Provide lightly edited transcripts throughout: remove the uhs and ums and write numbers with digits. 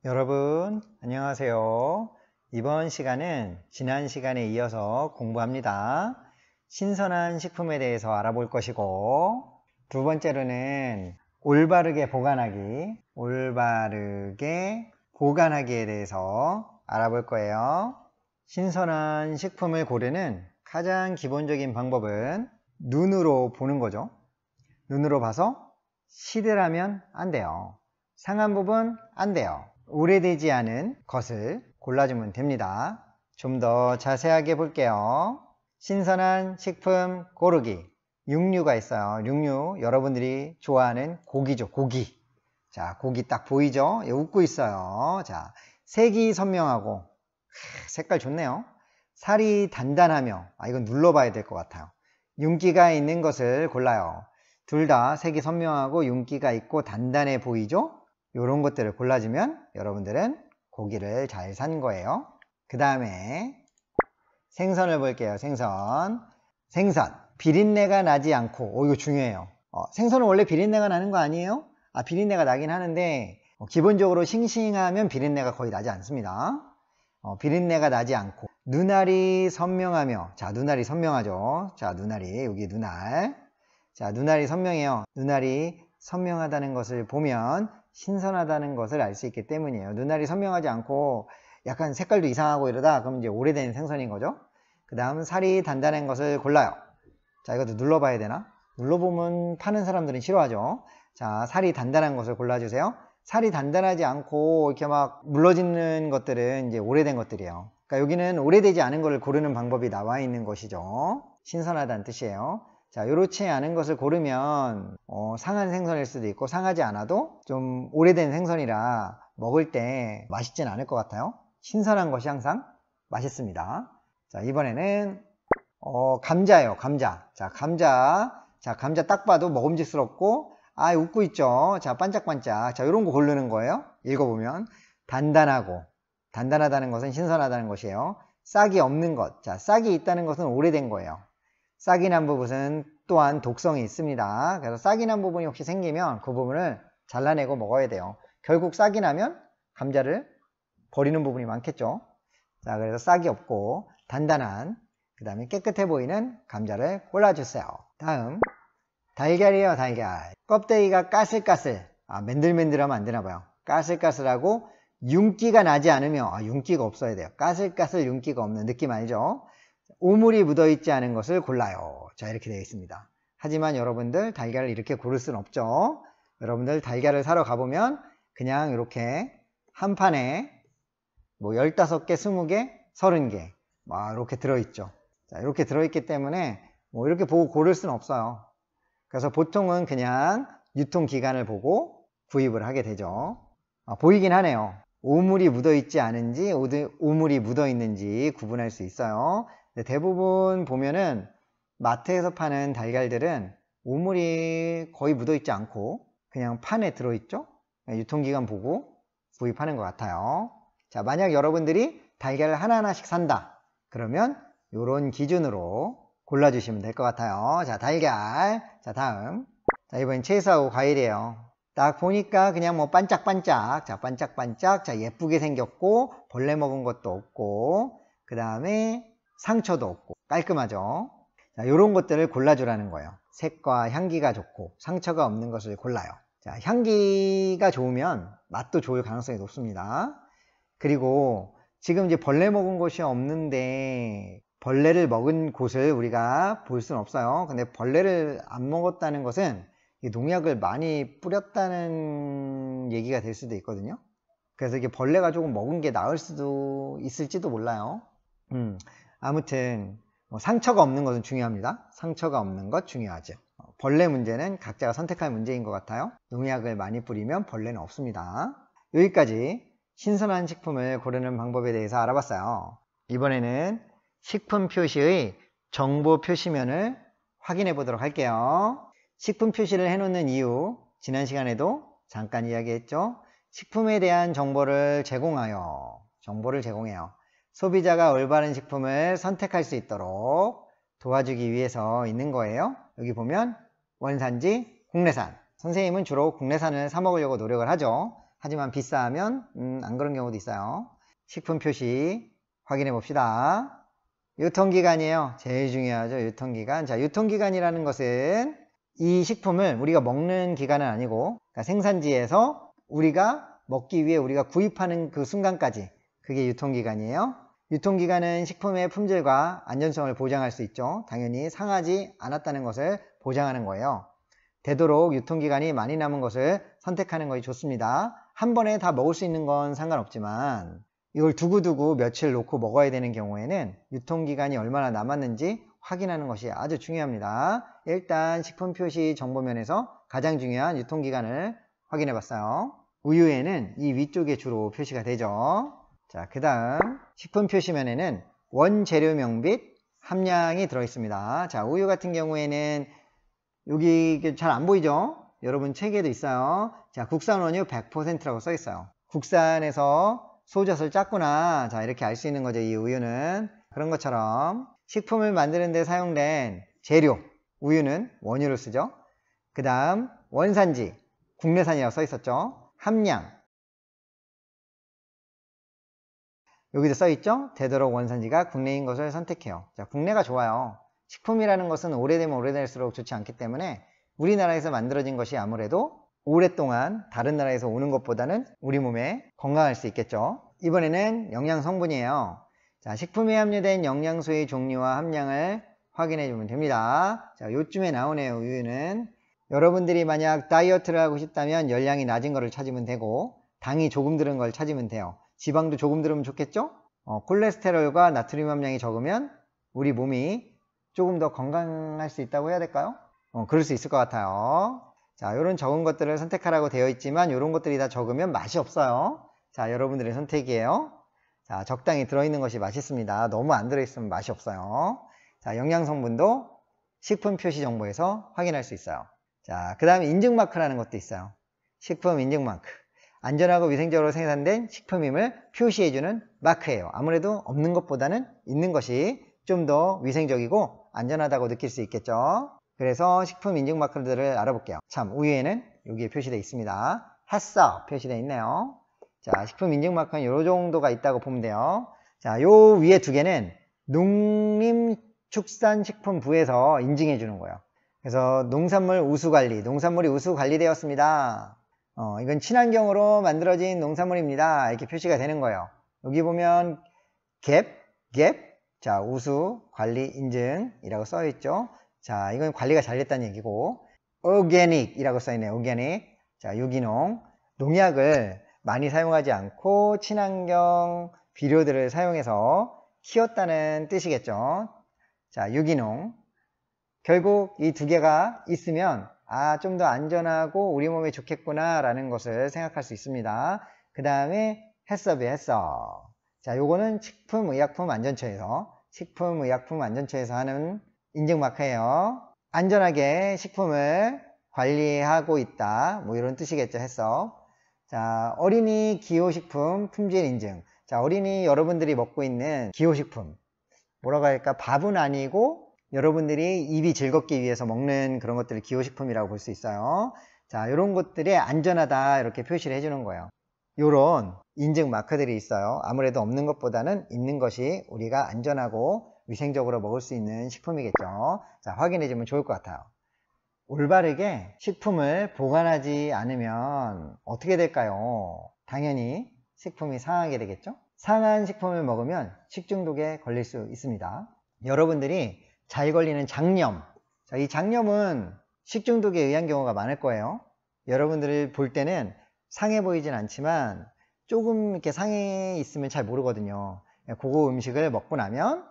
여러분 안녕하세요. 이번 시간은 지난 시간에 이어서 공부합니다. 신선한 식품에 대해서 알아볼 것이고, 두 번째로는 올바르게 보관하기에 대해서 알아볼 거예요. 신선한 식품을 고르는 가장 기본적인 방법은 눈으로 보는 거죠. 눈으로 봐서 시들하면 안 돼요. 상한 부분 안 돼요. 오래되지 않은 것을 골라주면 됩니다. 좀 더 자세하게 볼게요. 신선한 식품 고르기. 육류가 있어요. 육류, 여러분들이 좋아하는 고기죠. 고기. 자, 고기 딱 보이죠? 웃고 있어요. 자, 색이 선명하고 색깔 좋네요. 살이 단단하며, 이건 눌러봐야 될 것 같아요. 윤기가 있는 것을 골라요. 둘 다 색이 선명하고 윤기가 있고 단단해 보이죠? 이런 것들을 골라주면 여러분들은 고기를 잘 산 거예요. 그 다음에 생선을 볼게요. 생선. 비린내가 나지 않고, 이거 중요해요. 생선은 원래 비린내가 나는 거 아니에요? 비린내가 나긴 하는데 기본적으로 싱싱하면 비린내가 거의 나지 않습니다. 비린내가 나지 않고 눈알이 선명하며, 자, 눈알이 선명하죠. 자, 눈알이, 여기 눈알. 자, 눈알이 선명해요. 눈알이 선명하다는 것을 보면 신선하다는 것을 알 수 있기 때문이에요. 눈알이 선명하지 않고 약간 색깔도 이상하고 이러다 그럼 이제 오래된 생선인 거죠. 그 다음 살이 단단한 것을 골라요. 자, 이것도 눌러봐야 되나? 눌러보면 파는 사람들은 싫어하죠. 자, 살이 단단한 것을 골라주세요. 살이 단단하지 않고 이렇게 막 물러지는 것들은 이제 오래된 것들이에요. 그러니까 여기는 오래되지 않은 것을 고르는 방법이 나와 있는 것이죠. 신선하다는 뜻이에요. 자, 요렇지 않은 것을 고르면 상한 생선일 수도 있고 상하지 않아도 좀 오래된 생선이라 먹을 때 맛있진 않을 것 같아요. 신선한 것이 항상 맛있습니다. 자, 이번에는 감자예요. 감자. 자, 감자 딱 봐도 먹음직스럽고 웃고 있죠. 자, 반짝반짝. 자, 요런 거 고르는 거예요. 읽어보면 단단하다는 것은 신선하다는 것이에요. 싹이 없는 것. 자, 싹이 있다는 것은 오래된 거예요. 싹이 난 부분은 또한 독성이 있습니다. 그래서 싹이 난 부분이 혹시 생기면 그 부분을 잘라내고 먹어야 돼요. 결국 싹이 나면 감자를 버리는 부분이 많겠죠. 자, 그래서 싹이 없고 단단한, 그 다음에 깨끗해 보이는 감자를 골라주세요. 다음, 달걀이에요. 달걀. 껍데기가 까슬까슬, 맨들맨들하면 안 되나 봐요. 까슬까슬하고 윤기가 나지 않으며, 윤기가 없어야 돼요. 까슬까슬 윤기가 없는 느낌 알죠? 오물이 묻어있지 않은 것을 골라요. 자, 이렇게 되어 있습니다. 하지만 여러분들 달걀을 이렇게 고를 수는 없죠. 여러분들 달걀을 사러 가보면 그냥 이렇게 한 판에 15개, 20개, 30개 이렇게 들어있죠. 자, 이렇게 들어있기 때문에 이렇게 보고 고를 수는 없어요. 그래서 보통은 그냥 유통기간을 보고 구입을 하게 되죠. 보이긴 하네요. 오물이 묻어있지 않은지 오물이 묻어있는지 구분할 수 있어요. 대부분 보면은 마트에서 파는 달걀들은 오물이 거의 묻어있지 않고 그냥 판에 들어있죠. 유통기간 보고 구입하는 것 같아요. 자, 만약 여러분들이 달걀을 하나하나씩 산다 그러면 이런 기준으로 골라주시면 될 것 같아요. 자, 달걀. 자, 다음. 자, 이번엔 채소하고 과일이에요. 딱 보니까 그냥 반짝반짝. 자, 반짝반짝. 자, 예쁘게 생겼고 벌레 먹은 것도 없고 그 다음에 상처도 없고 깔끔하죠. 자, 요런 것들을 골라주라는 거예요. 색과 향기가 좋고 상처가 없는 것을 골라요. 자, 향기가 좋으면 맛도 좋을 가능성이 높습니다. 그리고 지금 이제 벌레 먹은 곳이 없는데 벌레를 먹은 곳을 우리가 볼 수는 없어요. 근데 벌레를 안 먹었다는 것은 농약을 많이 뿌렸다는 얘기가 될 수도 있거든요. 그래서 이게 벌레가 조금 먹은 게 나을 수도 있을지도 몰라요. 아무튼 상처가 없는 것은 중요합니다. 상처가 없는 것 중요하죠. 벌레 문제는 각자가 선택할 문제인 것 같아요. 농약을 많이 뿌리면 벌레는 없습니다. 여기까지 신선한 식품을 고르는 방법에 대해서 알아봤어요. 이번에는 식품 표시의 정보 표시면을 확인해 보도록 할게요. 식품 표시를 해놓는 이유, 지난 시간에도 잠깐 이야기했죠. 식품에 대한 정보를 제공해요. 소비자가 올바른 식품을 선택할 수 있도록 도와주기 위해서 있는 거예요. 여기 보면 원산지, 국내산. 선생님은 주로 국내산을 사 먹으려고 노력을 하죠. 하지만 비싸면 안 그런 경우도 있어요. 식품 표시 확인해 봅시다. 유통기간이에요. 제일 중요하죠. 유통기간. 자, 유통기간이라는 것은 이 식품을 우리가 먹는 기간은 아니고, 그러니까 생산지에서 우리가 먹기 위해 우리가 구입하는 그 순간까지, 그게 유통기간이에요. 유통기간은 식품의 품질과 안전성을 보장할 수 있죠. 당연히 상하지 않았다는 것을 보장하는 거예요. 되도록 유통기간이 많이 남은 것을 선택하는 것이 좋습니다. 한 번에 다 먹을 수 있는 건 상관없지만 이걸 두고두고 며칠 놓고 먹어야 되는 경우에는 유통기간이 얼마나 남았는지 확인하는 것이 아주 중요합니다. 일단 식품 표시 정보면에서 가장 중요한 유통기간을 확인해 봤어요. 우유에는 이 위쪽에 주로 표시가 되죠. 자, 그 다음 식품 표시면에는 원재료명 및 함량이 들어있습니다. 자, 우유 같은 경우에는 여기 잘 안 보이죠? 여러분 책에도 있어요. 자, 국산 원유 100%라고 써 있어요. 국산에서 소젖을 짰구나. 자, 이렇게 알 수 있는 거죠. 이 우유는. 그런 것처럼 식품을 만드는 데 사용된 재료, 우유는 원유를 쓰죠. 그 다음 원산지, 국내산이라고 써 있었죠. 함량, 여기도 써 있죠. 되도록 원산지가 국내인 것을 선택해요. 자, 국내가 좋아요. 식품이라는 것은 오래되면 오래될수록 좋지 않기 때문에 우리나라에서 만들어진 것이 아무래도 오랫동안 다른 나라에서 오는 것보다는 우리 몸에 건강할 수 있겠죠. 이번에는 영양 성분이에요. 자, 식품에 함유된 영양소의 종류와 함량을 확인해 주면 됩니다. 자, 요쯤에 나오네요. 우유는 여러분들이 만약 다이어트를 하고 싶다면 열량이 낮은 거를 찾으면 되고, 당이 조금 들은 걸 찾으면 돼요. 지방도 조금 들으면 좋겠죠? 콜레스테롤과 나트륨 함량이 적으면 우리 몸이 조금 더 건강할 수 있다고 해야 될까요? 그럴 수 있을 것 같아요. 자, 이런 적은 것들을 선택하라고 되어 있지만 이런 것들이 다 적으면 맛이 없어요. 자, 여러분들의 선택이에요. 자, 적당히 들어있는 것이 맛있습니다. 너무 안 들어있으면 맛이 없어요. 자, 영양성분도 식품 표시 정보에서 확인할 수 있어요. 자, 그 다음에 인증마크라는 것도 있어요. 식품 인증마크. 안전하고 위생적으로 생산된 식품임을 표시해주는 마크예요. 아무래도 없는 것보다는 있는 것이 좀 더 위생적이고 안전하다고 느낄 수 있겠죠. 그래서 식품 인증 마크들을 알아볼게요. 참, 우유에는 여기에 표시되어 있습니다. 햇서 표시되어 있네요. 자, 식품 인증 마크는 이 정도가 있다고 보면 돼요. 자, 요 위에 두 개는 농림축산식품부에서 인증해 주는 거예요. 그래서 농산물 우수관리, 농산물이 우수관리되었습니다. 이건 친환경으로 만들어진 농산물입니다. 이렇게 표시가 되는 거예요. 여기 보면 갭, 자, 우수 관리 인증이라고 써 있죠. 자, 이건 관리가 잘 됐다는 얘기고, 오게닉이라고 써 있네요. 오게닉. 자, 유기농. 농약을 많이 사용하지 않고 친환경 비료들을 사용해서 키웠다는 뜻이겠죠. 자, 유기농. 결국 이 두 개가 있으면 좀 더 안전하고 우리 몸에 좋겠구나 라는 것을 생각할 수 있습니다. 그 다음에 햇섭이 햇섭. 자, 요거는 식품의약품안전처에서 하는 인증마크예요. 안전하게 식품을 관리하고 있다, 뭐 이런 뜻이겠죠. 햇섭. 자, 어린이 기호식품 품질 인증. 자, 어린이 여러분들이 먹고 있는 기호식품, 뭐라고 할까, 밥은 아니고 여러분들이 입이 즐겁기 위해서 먹는 그런 것들을 기호식품이라고 볼 수 있어요. 자, 이런 것들이 안전하다 이렇게 표시를 해주는 거예요. 이런 인증 마크들이 있어요. 아무래도 없는 것보다는 있는 것이 우리가 안전하고 위생적으로 먹을 수 있는 식품이겠죠. 자, 확인해 주면 좋을 것 같아요. 올바르게 식품을 보관하지 않으면 어떻게 될까요? 당연히 식품이 상하게 되겠죠. 상한 식품을 먹으면 식중독에 걸릴 수 있습니다. 여러분들이 잘 걸리는 장염, 자, 이 장염은 식중독에 의한 경우가 많을 거예요. 여러분들을 볼 때는 상해 보이진 않지만 조금 이렇게 상해 있으면 잘 모르거든요. 그거 음식을 먹고 나면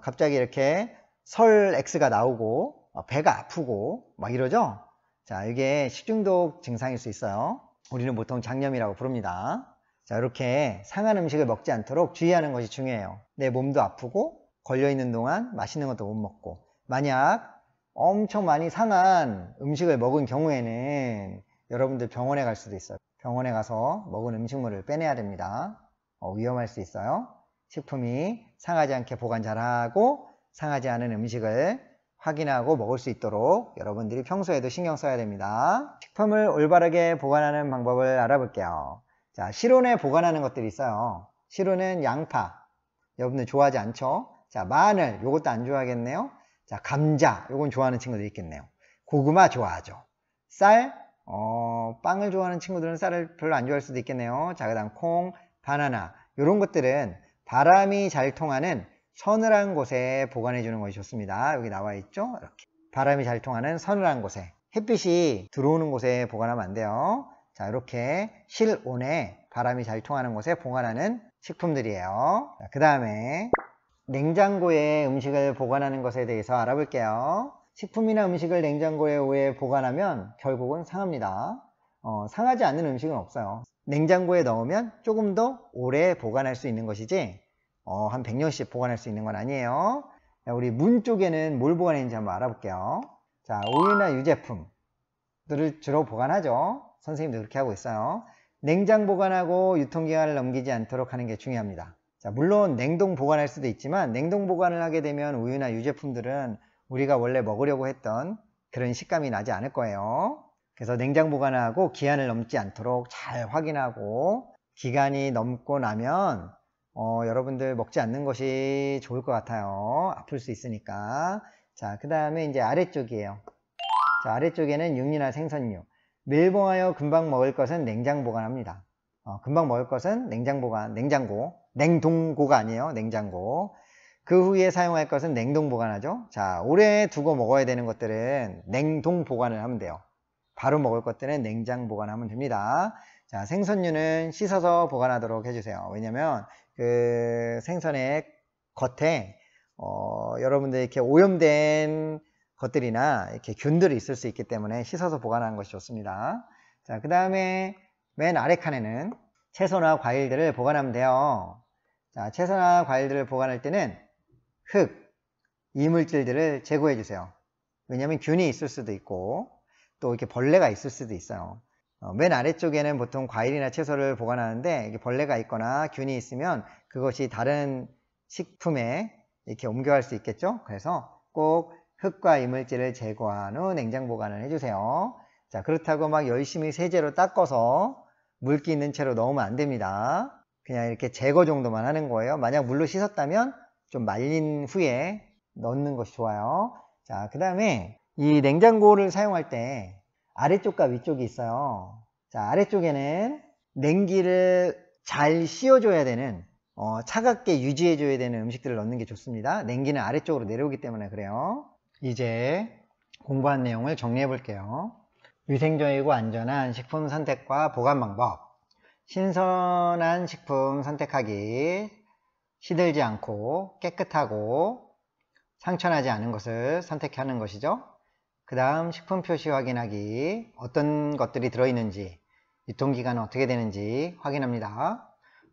갑자기 이렇게 설 X가 나오고 배가 아프고 막 이러죠. 자, 이게 식중독 증상일 수 있어요. 우리는 보통 장염이라고 부릅니다. 자, 이렇게 상한 음식을 먹지 않도록 주의하는 것이 중요해요. 내 몸도 아프고 걸려있는 동안 맛있는 것도 못 먹고, 만약 엄청 많이 상한 음식을 먹은 경우에는 여러분들 병원에 갈 수도 있어요. 병원에 가서 먹은 음식물을 빼내야 됩니다. 위험할 수 있어요. 식품이 상하지 않게 보관 잘하고 상하지 않은 음식을 확인하고 먹을 수 있도록 여러분들이 평소에도 신경 써야 됩니다. 식품을 올바르게 보관하는 방법을 알아볼게요. 자, 실온에 보관하는 것들이 있어요. 실온은 양파. 여러분들 좋아하지 않죠? 자, 마늘. 요것도 안 좋아하겠네요. 자, 감자. 요건 좋아하는 친구들 있겠네요. 고구마 좋아하죠. 쌀. 빵을 좋아하는 친구들은 쌀을 별로 안 좋아할 수도 있겠네요. 자, 그 다음 콩, 바나나. 요런 것들은 바람이 잘 통하는 서늘한 곳에 보관해 주는 것이 좋습니다. 여기 나와 있죠? 이렇게. 바람이 잘 통하는 서늘한 곳에. 햇빛이 들어오는 곳에 보관하면 안 돼요. 자, 이렇게 실온에 바람이 잘 통하는 곳에 보관하는 식품들이에요. 그 다음에 냉장고에 음식을 보관하는 것에 대해서 알아볼게요. 식품이나 음식을 냉장고에 오래 보관하면 결국은 상합니다. 상하지 않는 음식은 없어요. 냉장고에 넣으면 조금 더 오래 보관할 수 있는 것이지 한 100년씩 보관할 수 있는 건 아니에요. 자, 우리 문 쪽에는 뭘 보관했는지 한번 알아볼게요. 자, 우유나 유제품들을 주로 보관하죠. 선생님도 그렇게 하고 있어요. 냉장 보관하고 유통기한을 넘기지 않도록 하는 게 중요합니다. 자, 물론 냉동 보관할 수도 있지만 냉동 보관을 하게 되면 우유나 유제품들은 우리가 원래 먹으려고 했던 그런 식감이 나지 않을 거예요. 그래서 냉장 보관하고 기한을 넘지 않도록 잘 확인하고 기간이 넘고 나면 여러분들 먹지 않는 것이 좋을 것 같아요. 아플 수 있으니까. 자, 그 다음에 이제 아래쪽이에요. 자, 아래쪽에는 육류나 생선류. 밀봉하여 금방 먹을 것은 냉장 보관합니다. 금방 먹을 것은 냉장 보관, 냉동고가 아니에요. 냉장고. 그 후에 사용할 것은 냉동 보관하죠. 자, 오래 두고 먹어야 되는 것들은 냉동 보관을 하면 돼요. 바로 먹을 것들은 냉장 보관하면 됩니다. 자, 생선류는 씻어서 보관하도록 해주세요. 왜냐면 그 생선의 겉에 여러분들 이렇게 오염된 것들이나 이렇게 균들이 있을 수 있기 때문에 씻어서 보관하는 것이 좋습니다. 자, 그 다음에 맨 아래 칸에는 채소나 과일들을 보관하면 돼요. 자, 채소나 과일들을 보관할 때는 흙, 이물질들을 제거해 주세요. 왜냐하면 균이 있을 수도 있고 또 이렇게 벌레가 있을 수도 있어요. 맨 아래쪽에는 보통 과일이나 채소를 보관하는데 이게 벌레가 있거나 균이 있으면 그것이 다른 식품에 이렇게 옮겨갈 수 있겠죠. 그래서 꼭 흙과 이물질을 제거한 후 냉장 보관을 해주세요. 자, 그렇다고 막 열심히 세제로 닦아서 물기 있는 채로 넣으면 안 됩니다. 그냥 이렇게 제거 정도만 하는 거예요. 만약 물로 씻었다면 좀 말린 후에 넣는 것이 좋아요. 자, 그 다음에 이 냉장고를 사용할 때 아래쪽과 위쪽이 있어요. 자, 아래쪽에는 냉기를 잘 씌워줘야 되는 차갑게 유지해줘야 되는 음식들을 넣는 게 좋습니다. 냉기는 아래쪽으로 내려오기 때문에 그래요. 이제 공부한 내용을 정리해 볼게요. 위생적이고 안전한 식품 선택과 보관 방법. 신선한 식품 선택하기. 시들지 않고 깨끗하고 상처나지 않은 것을 선택하는 것이죠. 그 다음 식품 표시 확인하기. 어떤 것들이 들어있는지, 유통기간은 어떻게 되는지 확인합니다.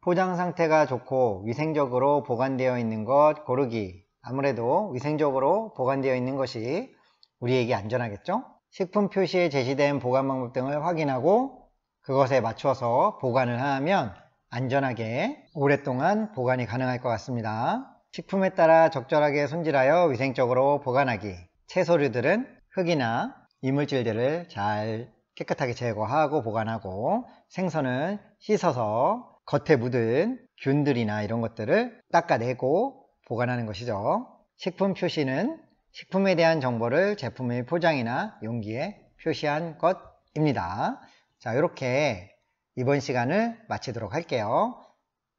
포장 상태가 좋고 위생적으로 보관되어 있는 것 고르기. 아무래도 위생적으로 보관되어 있는 것이 우리에게 안전하겠죠. 식품 표시에 제시된 보관 방법 등을 확인하고 그것에 맞춰서 보관을 하면 안전하게 오랫동안 보관이 가능할 것 같습니다. 식품에 따라 적절하게 손질하여 위생적으로 보관하기. 채소류들은 흙이나 이물질들을 잘 깨끗하게 제거하고 보관하고, 생선은 씻어서 겉에 묻은 균들이나 이런 것들을 닦아내고 보관하는 것이죠. 식품 표시는 식품에 대한 정보를 제품의 포장이나 용기에 표시한 것입니다. 자, 이렇게 이번 시간을 마치도록 할게요.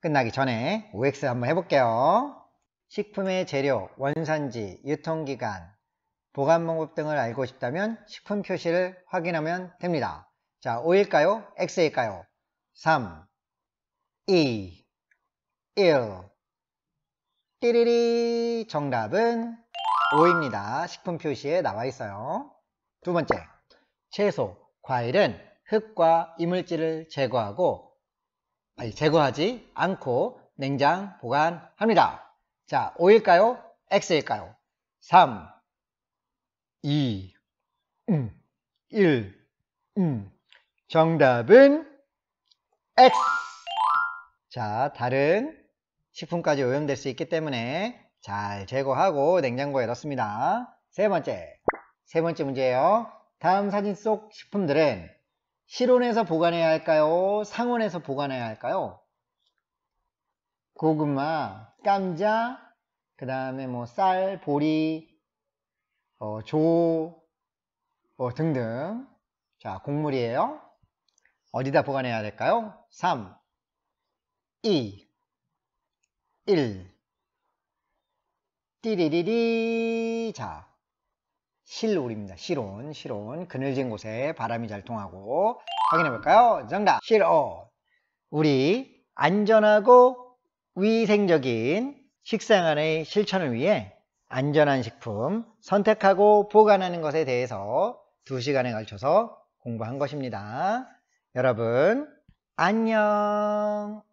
끝나기 전에 OX 한번 해볼게요. 식품의 재료, 원산지, 유통기간, 보관 방법 등을 알고 싶다면 식품 표시를 확인하면 됩니다. 자, O일까요? X일까요? 3, 2, 1. 띠리리. 정답은 O입니다. 식품 표시에 나와 있어요. 두 번째, 채소, 과일은 흙과 이물질을 제거하지 않고 냉장 보관합니다. 자, O일까요? X일까요? 3, 2, 1. 정답은 X. 자, 다른 식품까지 오염될 수 있기 때문에 잘 제거하고 냉장고에 넣습니다. 세 번째 문제예요. 다음 사진 속 식품들은 실온에서 보관해야 할까요? 상온에서 보관해야 할까요? 고구마, 감자, 그 다음에 뭐 쌀, 보리, 조 등등. 자, 곡물이에요. 어디다 보관해야 될까요? 3, 2, 1. 띠리리리. 자, 실온입니다. 실온. 그늘진 곳에 바람이 잘 통하고. 확인해 볼까요? 정답. 실온. 우리 안전하고 위생적인 식생활의 실천을 위해 안전한 식품 선택하고 보관하는 것에 대해서 2시간에 걸쳐서 공부한 것입니다. 여러분, 안녕.